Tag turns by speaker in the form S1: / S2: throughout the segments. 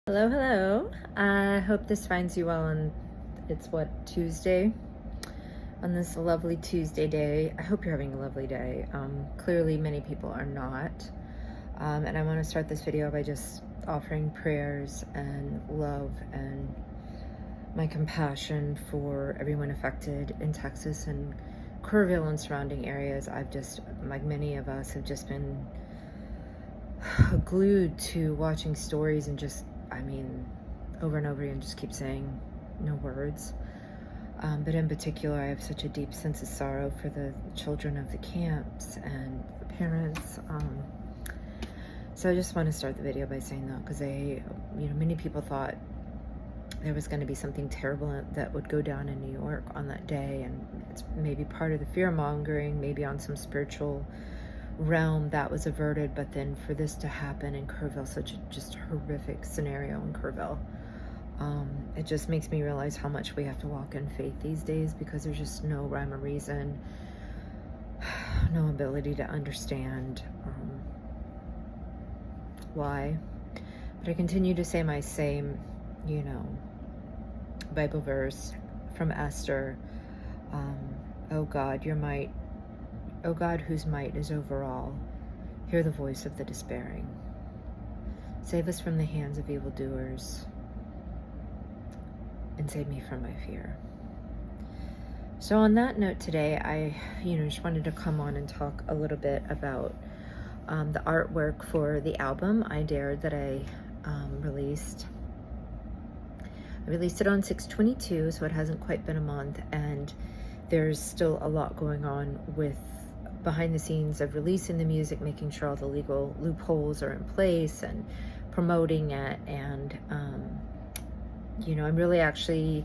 S1: Hello, hello. I hope this finds you well on, it's what, Tuesday? On this lovely Tuesday day. I hope you're having a lovely day. Clearly many people are not. And I want to start this video by just offering prayers and love and my compassion for everyone affected in Texas and Kerrville and surrounding areas. I've just, like many of us, have just been glued to watching stories and just, over and over again, just keep saying no words. But in particular, I have such a deep sense of sorrow for the children of the camps and the parents. So I just want to start the video by saying that because many people thought there was going to be something terrible that would go down in New York on that day, and it's maybe part of the fear mongering, maybe on some spiritual realm that was averted, but then for this to happen in Kerrville, such a just horrific scenario in Kerrville, it just makes me realize how much we have to walk in faith these days, because there's just no rhyme or reason, no ability to understand why. But I continue to say my same, Bible verse from Esther. Oh God, your might, O God, whose might is over all, hear the voice of the despairing. Save us from the hands of evildoers, and save me from my fear. So on that note today, I just wanted to come on and talk a little bit about the artwork for the album I Dared that I released. I released it on 6/22, so it hasn't quite been a month, and there's still a lot going on with behind the scenes of releasing the music, making sure all the legal loopholes are in place and promoting it. And I'm really actually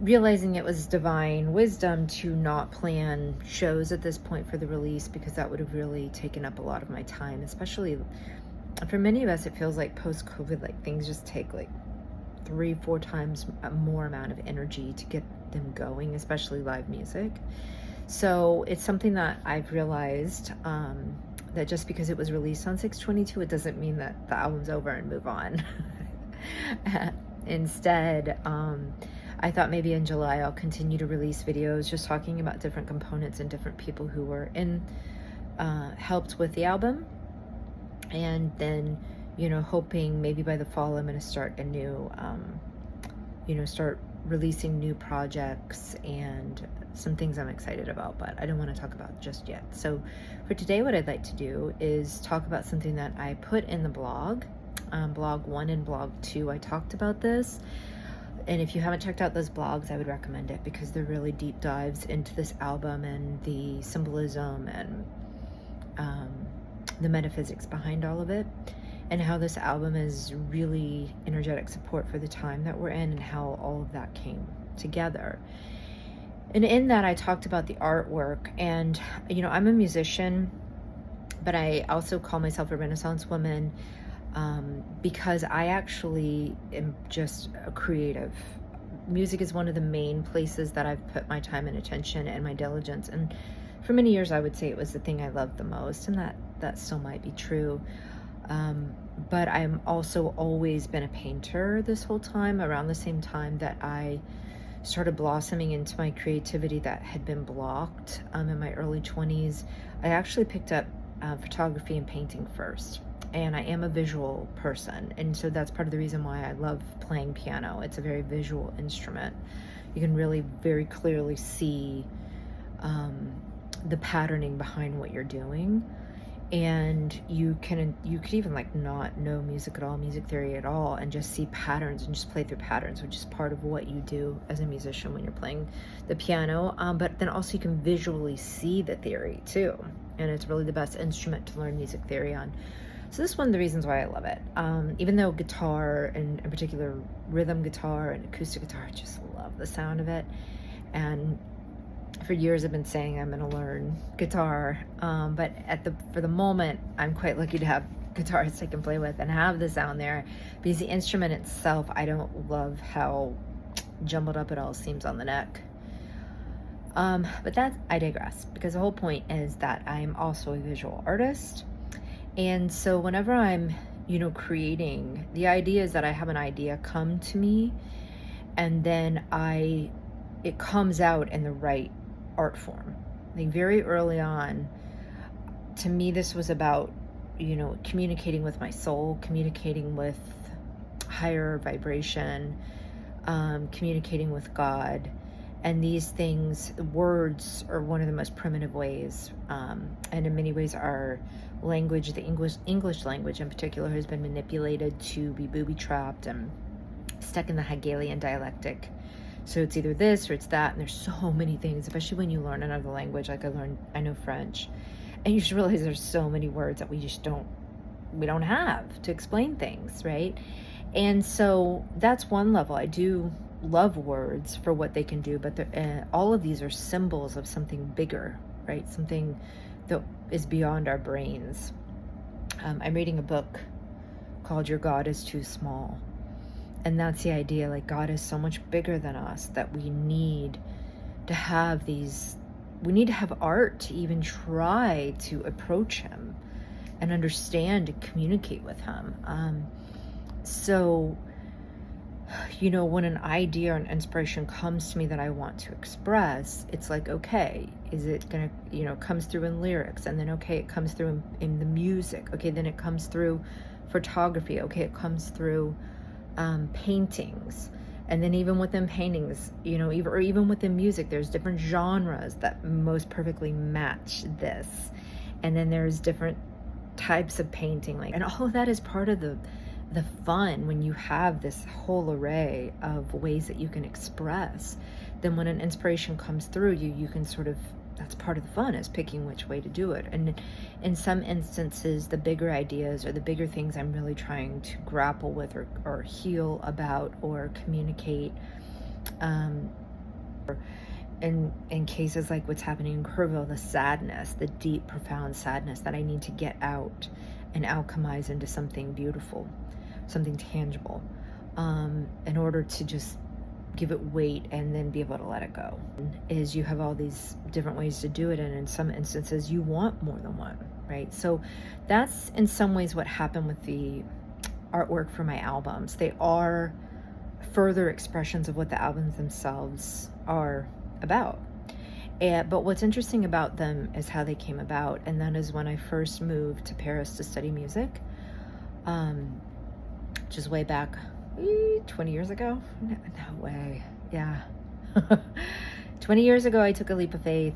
S1: realizing it was divine wisdom to not plan shows at this point for the release, because that would have really taken up a lot of my time, especially for many of us. It feels like post-COVID, like things just take like 3-4 times more amount of energy to get them going, especially live music. So it's something that I've realized, that just because it was released on 6/22, it doesn't mean that the album's over and move on. Instead, I thought maybe in July I'll continue to release videos just talking about different components and different people who were helped with the album. And then, hoping maybe by the fall I'm going to start a new, start releasing new projects and some things I'm excited about, but I don't want to talk about just yet. So for today, what I'd like to do is talk about something that I put in the blog, blog 1 and blog 2. I talked about this, and if you haven't checked out those blogs, I would recommend it, because they're really deep dives into this album and the symbolism and the metaphysics behind all of it, and how this album is really energetic support for the time that we're in and how all of that came together. And in that, I talked about the artwork. And, I'm a musician, but I also call myself a Renaissance woman, because I actually am just a creative. Music is one of the main places that I've put my time and attention and my diligence. And for many years, I would say it was the thing I loved the most, and that still might be true. But I'm also always been a painter this whole time, around the same time that I started blossoming into my creativity that had been blocked in my early 20s. I actually picked up photography and painting first, and I am a visual person, and so that's part of the reason why I love playing piano. It's a very visual instrument. You can really very clearly see the patterning behind what you're doing. And you could even like not know music at all, music theory at all, and just see patterns and just play through patterns, which is part of what you do as a musician when you're playing the piano. But then also you can visually see the theory too, and it's really the best instrument to learn music theory on. So this is one of the reasons why I love it. Even though guitar, and in particular rhythm guitar and acoustic guitar, I just love the sound of it. And for years I've been saying I'm going to learn guitar, but for the moment I'm quite lucky to have guitarists I can play with and have the sound there, because the instrument itself, I don't love how jumbled up it all seems on the neck. But I digress, because the whole point is that I'm also a visual artist. And so whenever I'm creating. The idea is that I have an idea come to me, and then it comes out in the right art form. Like very early on, to me, this was about, communicating with my soul, communicating with higher vibration, communicating with God. And these things, words are one of the most primitive ways. And in many ways, our language, the English language in particular, has been manipulated to be booby-trapped and stuck in the Hegelian dialectic. So it's either this or it's that, and there's so many things, especially when you learn another language. Like I know French, and you just realize there's so many words that we don't have to explain things, right? And so that's one level. I do love words for what they can do, but all of these are symbols of something bigger, right? Something that is beyond our brains. I'm reading a book called Your God is Too Small. And that's the idea, like God is so much bigger than us that we need to have art to even try to approach him and understand and communicate with him. So, when an idea or an inspiration comes to me that I want to express, it's like, okay, is it gonna, comes through in lyrics, and then, okay, it comes through in the music. Okay, then it comes through photography. Okay, it comes through paintings. And then even within paintings, or even within music, there's different genres that most perfectly match this. And then there's different types of painting, and all of that is part of the fun when you have this whole array of ways that you can express. Then when an inspiration comes through you can sort of, that's part of the fun, is picking which way to do it. And in some instances, the bigger ideas or the bigger things I'm really trying to grapple with or heal about or communicate, in cases like what's happening in Kerrville, the sadness, the deep, profound sadness that I need to get out and alchemize into something beautiful, something tangible, in order to just give it weight and then be able to let it go. Is you have all these different ways to do it, and in some instances you want more than one, right? So that's in some ways what happened with the artwork for my albums. They are further expressions of what the albums themselves are about. But what's interesting about them is how they came about, and that is when I first moved to Paris to study music, which is way back 20 years ago. No way. Yeah. 20 years ago, I took a leap of faith,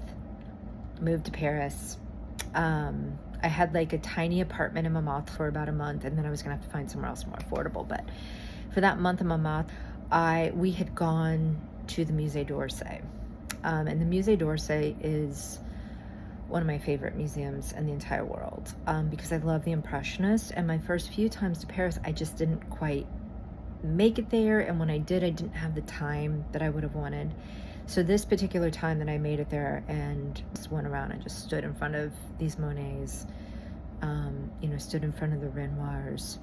S1: moved to Paris. I had like a tiny apartment in Montmartre for about a month, and then I was gonna have to find somewhere else more affordable. But for that month in Montmartre, we had gone to the Musée d'Orsay. And the Musée d'Orsay is one of my favorite museums in the entire world, because I love the Impressionists. And my first few times to Paris, I just didn't quite make it there. And when I did, I didn't have the time that I would have wanted. So this particular time that I made it there and just went around and just stood in front of these Monets, stood in front of the Renoirs,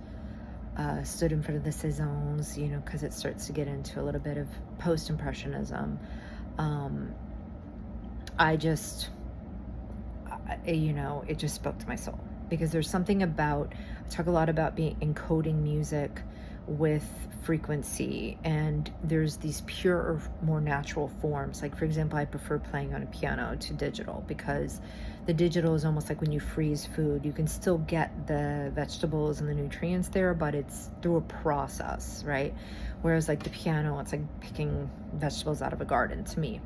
S1: stood in front of the Cézannes, because it starts to get into a little bit of post-impressionism. It just spoke to my soul, because there's something about, I talk a lot about encoding music with frequency, and there's these purer, more natural forms. Like, for example, I prefer playing on a piano to digital, because the digital is almost like when you freeze food. You can still get the vegetables and the nutrients there, but it's through a process, right? Whereas like the piano, it's like picking vegetables out of a garden to me.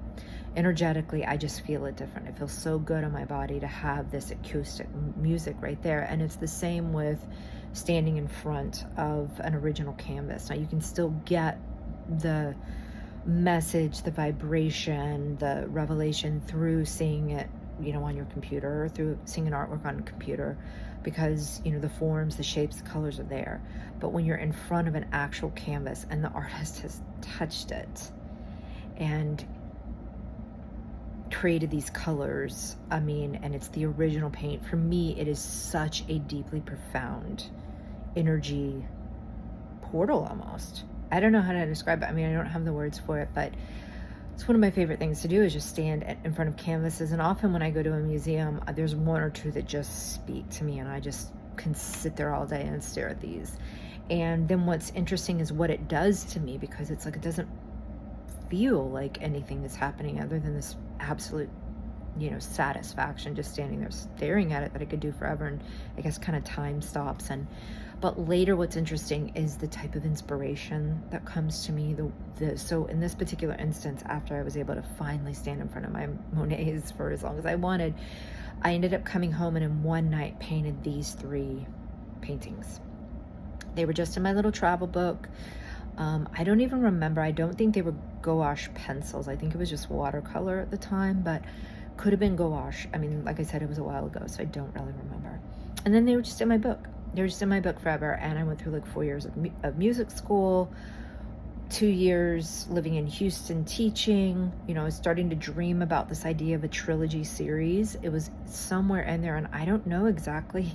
S1: Energetically, I just feel it different. It feels so good on my body to have this acoustic music right there. And it's the same with standing in front of an original canvas. Now you can still get the message, the vibration, the revelation through seeing it, on your computer, or through seeing an artwork on a computer, because, the forms, the shapes, the colors are there. But when you're in front of an actual canvas and the artist has touched it and created these colors, and it's the original paint, for me, it is such a deeply profound energy portal almost. I don't know how to describe it. I don't have the words for it, but it's one of my favorite things to do, is just stand in front of canvases. And often when I go to a museum, there's one or two that just speak to me, and I just can sit there all day and stare at these. And then what's interesting is what it does to me, because it's like it doesn't feel like anything is happening other than this absolute, satisfaction just standing there staring at it that I could do forever. And I guess kind of time stops. But later what's interesting is the type of inspiration that comes to me. So in this particular instance, after I was able to finally stand in front of my Monets for as long as I wanted, I ended up coming home and in one night painted these 3 paintings. They were just in my little travel book. I don't even remember. I don't think they were gouache pencils. I think it was just watercolor at the time, but could have been gouache. I mean, like I said, it was a while ago, so I don't really remember. And then they were just in my book. They were just in my book forever. And I went through like 4 years of music school, 2 years living in Houston teaching. I was starting to dream about this idea of a trilogy series. It was somewhere in there, and I don't know exactly.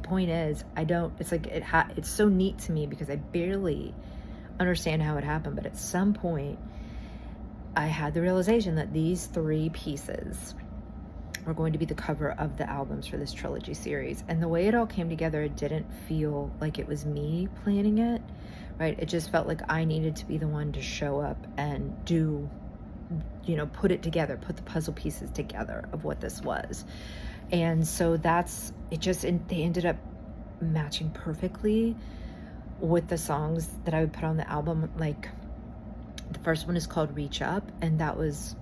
S1: Point is, I don't. It's like it's so neat to me because I barely understand how it happened. But at some point, I had the realization that these 3 pieces were going to be the cover of the albums for this trilogy series. And the way it all came together, it didn't feel like it was me planning it, right? It just felt like I needed to be the one to show up and do, put it together, put the puzzle pieces together of what this was. And so that's it. They ended up matching perfectly with the songs that I would put on the album. Like the first one is called Reach Up, and that was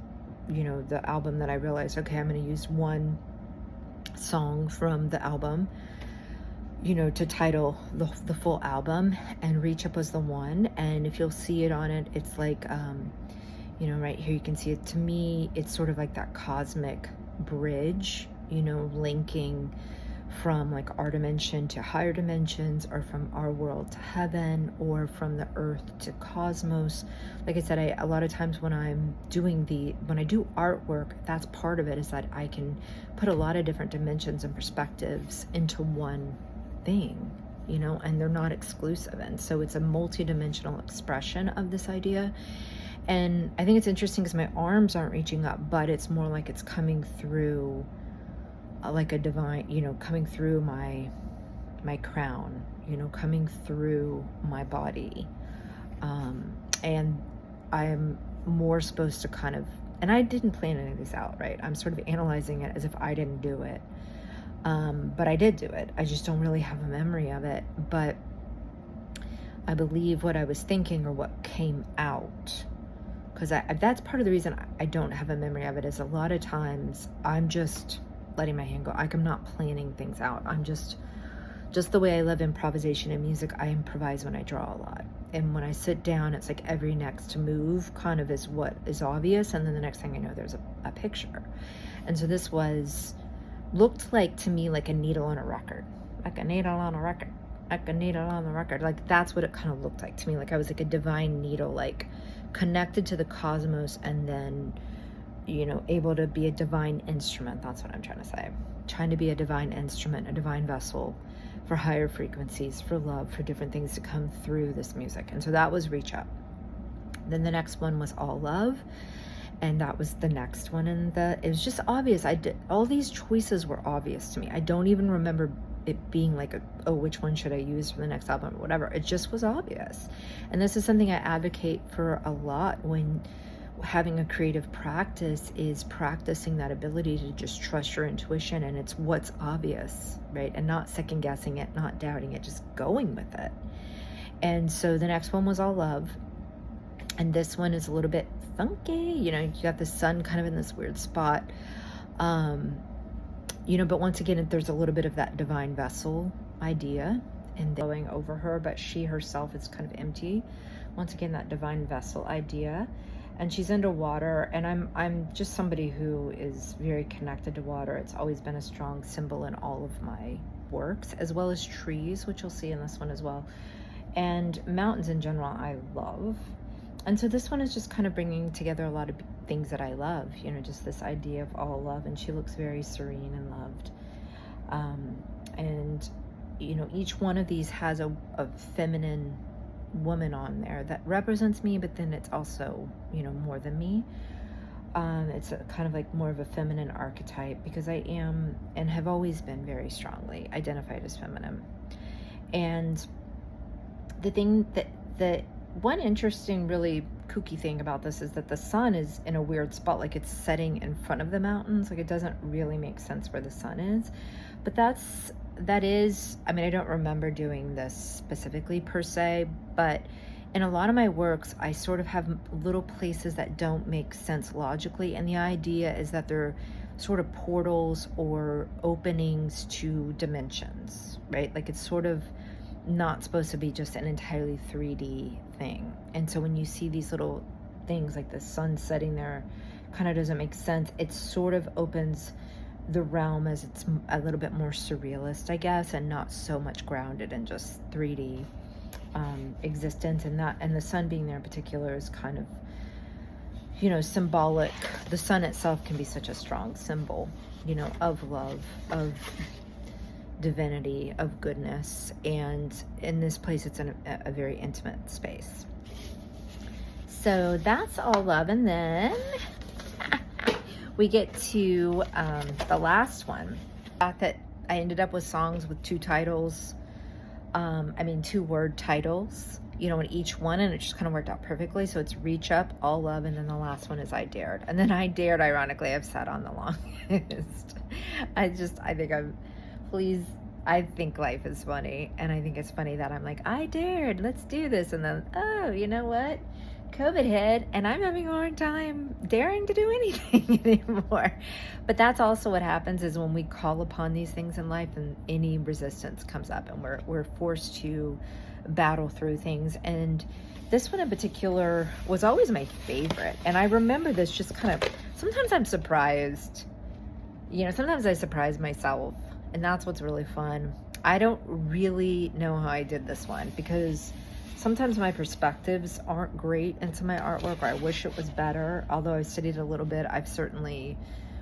S1: the album that I realized, okay, I'm going to use one song from the album, to title the full album, and Reach Up was the one. And if you'll see it on it, it's like, right here, you can see it. To me, it's sort of like that cosmic bridge, linking from like our dimension to higher dimensions, or from our world to heaven, or from the earth to cosmos. Like I said, a lot of times when I do artwork, that's part of it, is that I can put a lot of different dimensions and perspectives into one thing, and they're not exclusive. And so it's a multi-dimensional expression of this idea. And I think it's interesting because my arms aren't reaching up, but it's more like it's coming through like a divine, coming through my crown, coming through my body. And I am more supposed to kind of, and I didn't plan any of this out, right? I'm sort of analyzing it as if I didn't do it. But I did do it. I just don't really have a memory of it. But I believe what I was thinking, or what came out, because that's part of the reason I don't have a memory of it, is a lot of times I'm just letting my hand go. Like, I'm not planning things out. I'm just the way I love improvisation and music. I improvise when I draw a lot. And when I sit down, it's like every next move kind of is what is obvious. And then the next thing I know, there's a picture. And so this looked like to me like a needle on a record, like a needle on a record, like a needle on the record. Like that's what it kind of looked like to me. Like I was like a divine needle, like connected to the cosmos, and then able to be a divine instrument. That's what I'm trying to say. Trying to be a divine instrument, a divine vessel for higher frequencies, for love, for different things to come through this music. And so that was Reach Up. Then the next one was All Love. And that was the next one. And it was just obvious. All these choices were obvious to me. I don't even remember it being like, which one should I use for the next album or whatever. It just was obvious. And this is something I advocate for a lot when having a creative practice, is practicing that ability to just trust your intuition, and it's what's obvious, right? And not second guessing it, not doubting it, just going with it. And so the next one was All Love. And this one is a little bit funky. You got the sun kind of in this weird spot. But once again, there's a little bit of that divine vessel idea and going over her, but she herself is kind of empty. Once again, that divine vessel idea. And she's underwater, and I'm just somebody who is very connected to water. It's always been a strong symbol in all of my works, as well as trees, which you'll see in this one as well. And mountains in general, I love. And so this one is just kind of bringing together a lot of things that I love, just this idea of all love. And she looks very serene and loved. And each one of these has a feminine woman on there that represents me, but then it's also more than me. It's a kind of like more of a feminine archetype, because I am and have always been very strongly identified as feminine. And the thing that the one interesting, really kooky thing about this is that the sun is in a weird spot, like it's setting in front of the mountains. Like it doesn't really make sense where the sun is, but that is, I mean, I don't remember doing this specifically per se, but in a lot of my works, I sort of have little places that don't make sense logically. And the idea is that they're sort of portals or openings to dimensions, right? Like it's sort of not supposed to be just an entirely 3D thing. And so when you see these little things like the sun setting there, kind of doesn't make sense. It sort of opens the realm as it's a little bit more surrealist, I guess, and not so much grounded in just 3D existence. And the sun being there in particular is kind of, you know, symbolic. The sun itself can be such a strong symbol, you know, of love, of divinity, of goodness. And in this place, it's in a very intimate space. So that's all love. And then we get to the last one. That I ended up with songs with two titles. Two word titles, you know, in each one, and it just kind of worked out perfectly. So it's Reach Up, All Love, and then the last one is I Dared. And then I Dared, ironically, I've sat on the longest. I think life is funny, and I think it's funny that I'm like, I dared, let's do this, and then, oh, you know what? COVID hit, and I'm having a hard time daring to do anything anymore. But that's also what happens is when we call upon these things in life, and any resistance comes up, and we're forced to battle through things. And this one in particular was always my favorite. And I remember this just kind of, sometimes I'm surprised, you know, sometimes I surprise myself, and that's what's really fun. I don't really know how I did this one, because sometimes my perspectives aren't great into my artwork, or I wish it was better. Although I studied a little bit, I've certainly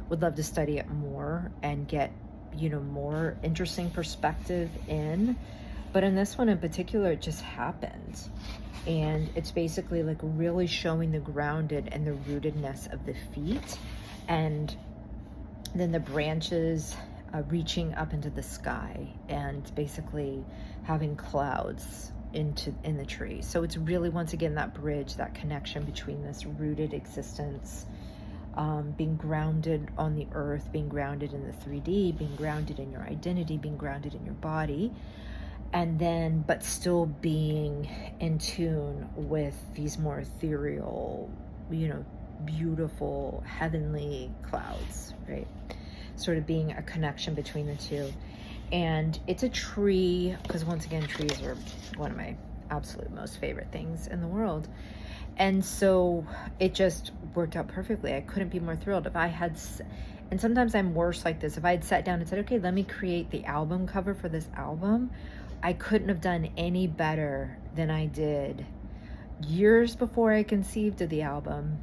S1: would love to study it more and get, you know, more interesting perspective in. But in this one in particular, it just happened. And it's basically like really showing the grounded and the rootedness of the feet, and then the branches reaching up into the sky, and basically having clouds in the tree. So it's really, once again, that bridge, that connection between this rooted existence, being grounded on the earth, being grounded in the 3D, being grounded in your identity, being grounded in your body, and then but still being in tune with these more ethereal, you know, beautiful heavenly clouds, right? Sort of being a connection between the two. And it's a tree, because once again, trees are one of my absolute most favorite things in the world. And so it just worked out perfectly. I couldn't be more thrilled. If I had, and sometimes I'm worse like this, if I had sat down and said, okay, let me create the album cover for this album, I couldn't have done any better than I did years before I conceived of the album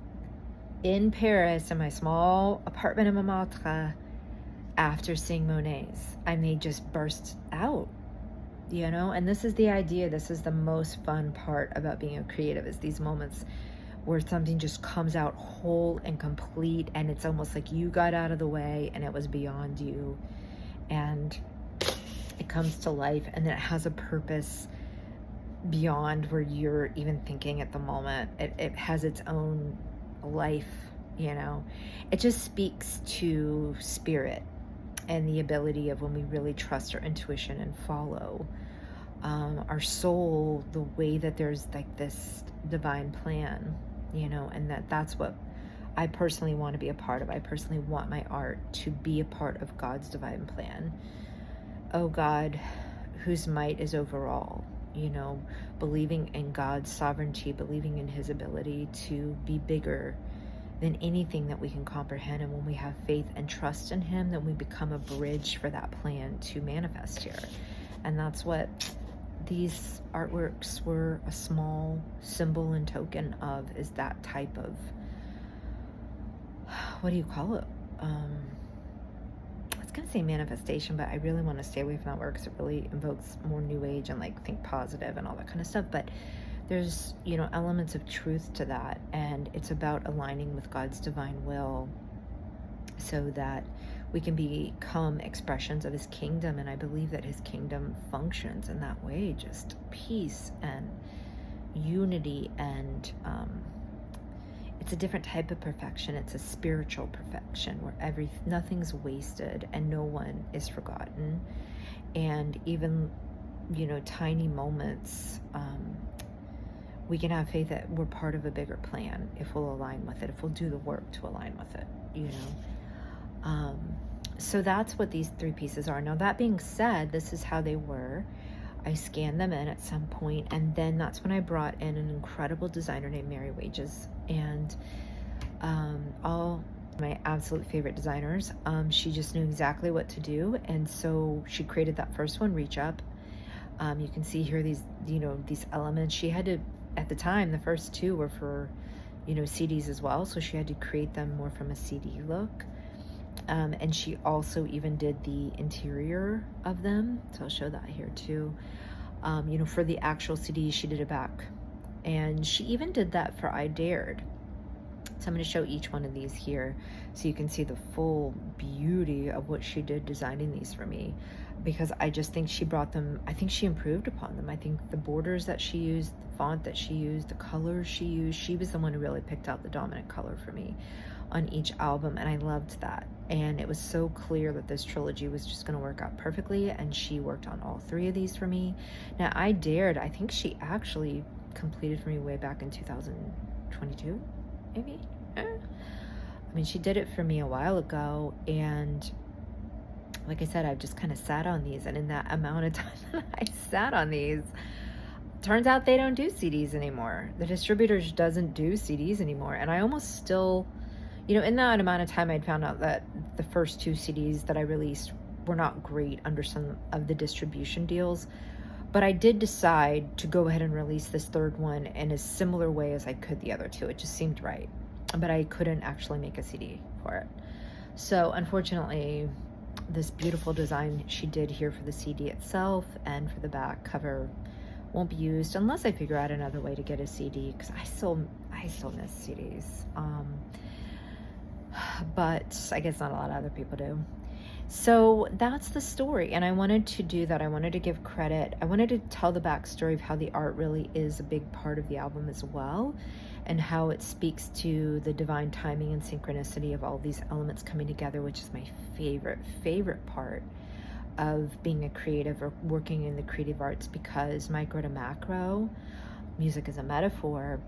S1: in Paris, in my small apartment in Montmartre, after seeing Monet's. And they just burst out, you know? And this is the idea. This is the most fun part about being a creative, is these moments where something just comes out whole and complete, and it's almost like you got out of the way and it was beyond you, and it comes to life, and then it has a purpose beyond where you're even thinking at the moment. It has its own life, you know? It just speaks to spirit and the ability of when we really trust our intuition and follow our soul, the way that there's like this divine plan, you know, and that's what I personally want to be a part of. I personally want my art to be a part of God's divine plan. Oh God, whose might is over all, you know, believing in God's sovereignty, believing in his ability to be bigger than anything that we can comprehend. And when we have faith and trust in him, then we become a bridge for that plan to manifest here. And that's what these artworks were a small symbol and token of, is that type of, what do you call it? I was gonna say manifestation, but I really want to stay away from that word because it really invokes more new age and like think positive and all that kind of stuff. But there's, you know, elements of truth to that, and it's about aligning with God's divine will so that we can become expressions of his kingdom. And I believe that his kingdom functions in that way, just peace and unity, and it's a different type of perfection. It's a spiritual perfection where nothing's wasted and no one is forgotten. And even, you know, tiny moments, we can have faith that we're part of a bigger plan if we'll align with it, if we'll do the work to align with it, you know. So that's what these 3 pieces are. Now, that being said, this is how they were. I scanned them in at some point, and then that's when I brought in an incredible designer named Mary Wages, and all my absolute favorite designers. She just knew exactly what to do, and so she created that first one, Reach Up. You can see here these, you know, these elements. She had to, at the time, the first 2 were for, you know, CDs as well, so she had to create them more from a CD look. And she also even did the interior of them, so I'll show that here too. You know, for the actual CD, she did a back, and she even did that for I Dared. So I'm going to show each one of these here so you can see the full beauty of what she did designing these for me, because I just think she brought them, I think she improved upon them. I think the borders that she used, the font that she used, the colors she used, she was the one who really picked out the dominant color for me on each album, and I loved that. And it was so clear that this trilogy was just going to work out perfectly, and she worked on all 3 of these for me. Now, I Dared, I think she actually completed for me way back in 2022, maybe? I mean, she did it for me a while ago, and like I said, I've just kind of sat on these, and in that amount of time that I sat on these, turns out they don't do CDs anymore. The distributors doesn't do CDs anymore, and I almost still, you know, in that amount of time, I'd found out that the first 2 CDs that I released were not great under some of the distribution deals, but I did decide to go ahead and release this 3rd one in a similar way as I could the other 2. It just seemed right, but I couldn't actually make a CD for it. So unfortunately, this beautiful design she did here for the CD itself and for the back cover won't be used unless I figure out another way to get a CD, because I still miss CDs. But I guess not a lot of other people do. So that's the story, and I wanted to do that. I wanted to give credit. I wanted to tell the backstory of how the art really is a big part of the album as well, and how it speaks to the divine timing and synchronicity of all these elements coming together, which is my favorite part of being a creative or working in the creative arts, because micro to macro, music is a metaphor.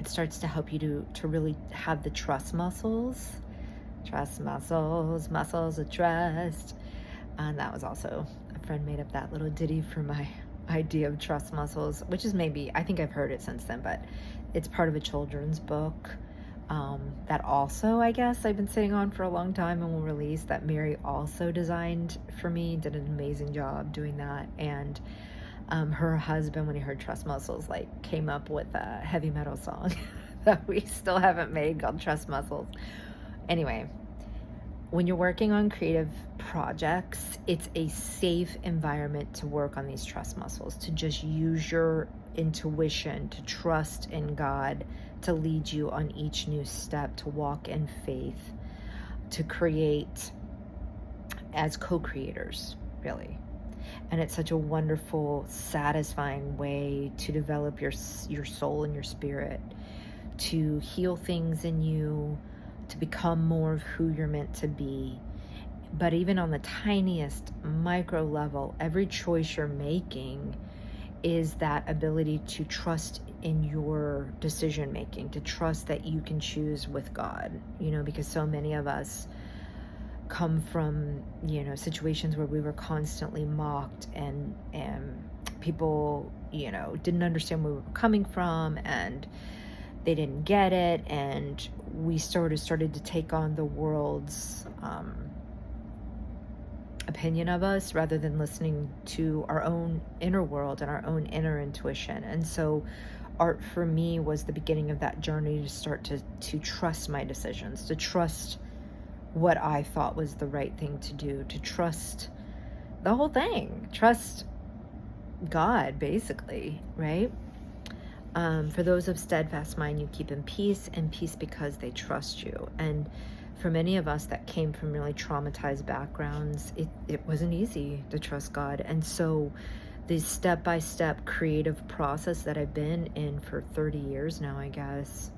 S1: It starts to help you to really have the trust muscles of trust. And that was also, a friend made up that little ditty for my idea of trust muscles, which is maybe, I think I've heard it since then, but it's part of a children's book that also, I guess, I've been sitting on for a long time and will release, that Mary also designed for me, did an amazing job doing that. And her husband, when he heard Trust Muscles, like came up with a heavy metal song that we still haven't made called Trust Muscles. Anyway, when you're working on creative projects, it's a safe environment to work on these trust muscles, to just use your intuition, to trust in God, to lead you on each new step, to walk in faith, to create as co-creators, really. And it's such a wonderful, satisfying way to develop your soul and your spirit, to heal things in you, to become more of who you're meant to be. But even on the tiniest micro level, every choice you're making is that ability to trust in your decision making, to trust that you can choose with God, you know, because so many of us come from, you know, situations where we were constantly mocked, and people, you know, didn't understand where we were coming from, and they didn't get it, and we started to take on the world's opinion of us rather than listening to our own inner world and our own inner intuition. And so art for me was the beginning of that journey to start to trust my decisions, to trust what I thought was the right thing to do, to trust the whole thing, trust God, basically, right? For those of steadfast mind, you keep in peace, and peace because they trust you. And for many of us that came from really traumatized backgrounds, it wasn't easy to trust God. And so the step-by-step creative process that I've been in for 30 years now, I guess,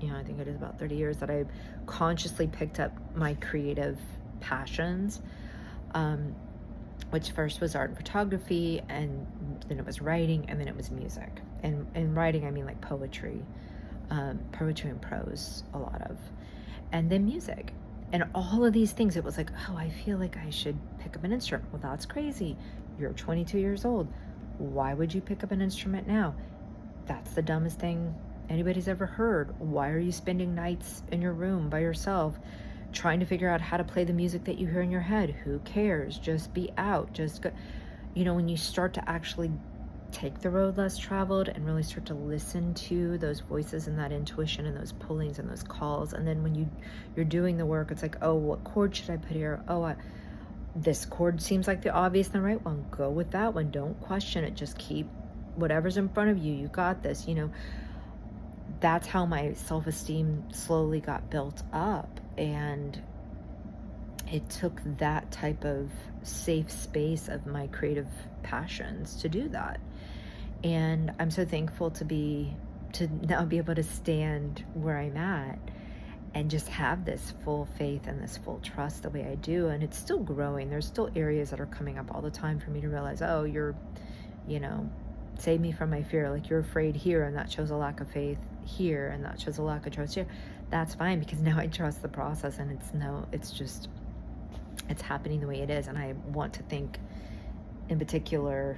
S1: I think it is about 30 years that I've consciously picked up my creative passions, which first was art and photography, and then it was writing, and then it was music. And writing, I mean like poetry and prose, a lot of, and then music. And all of these things, it was like, oh, I feel like I should pick up an instrument. Well, that's crazy. You're 22 years old. Why would you pick up an instrument now? That's the dumbest thing anybody's ever heard. Why are you spending nights in your room by yourself trying to figure out how to play the music that you hear in your head? Who cares? Just be out. Just go. When you start to actually take the road less traveled and really start to listen to those voices and that intuition and those pullings and those calls, and then when you're doing the work, it's like, oh, what chord should I put here? Oh, this chord seems like the obvious and the right one. Go with that one. Don't question it. Just keep whatever's in front of you. You got this. That's how my self-esteem slowly got built up. And it took that type of safe space of my creative passions to do that. And I'm so thankful to now be able to stand where I'm at and just have this full faith and this full trust the way I do. And it's still growing. There's still areas that are coming up all the time for me to realize, oh, you're, save me from my fear. Like, you're afraid here, and that shows a lack of faith here, and that shows a lack of trust here. That's fine, because now I trust the process, and it's happening the way it is. And I want to thank, in particular,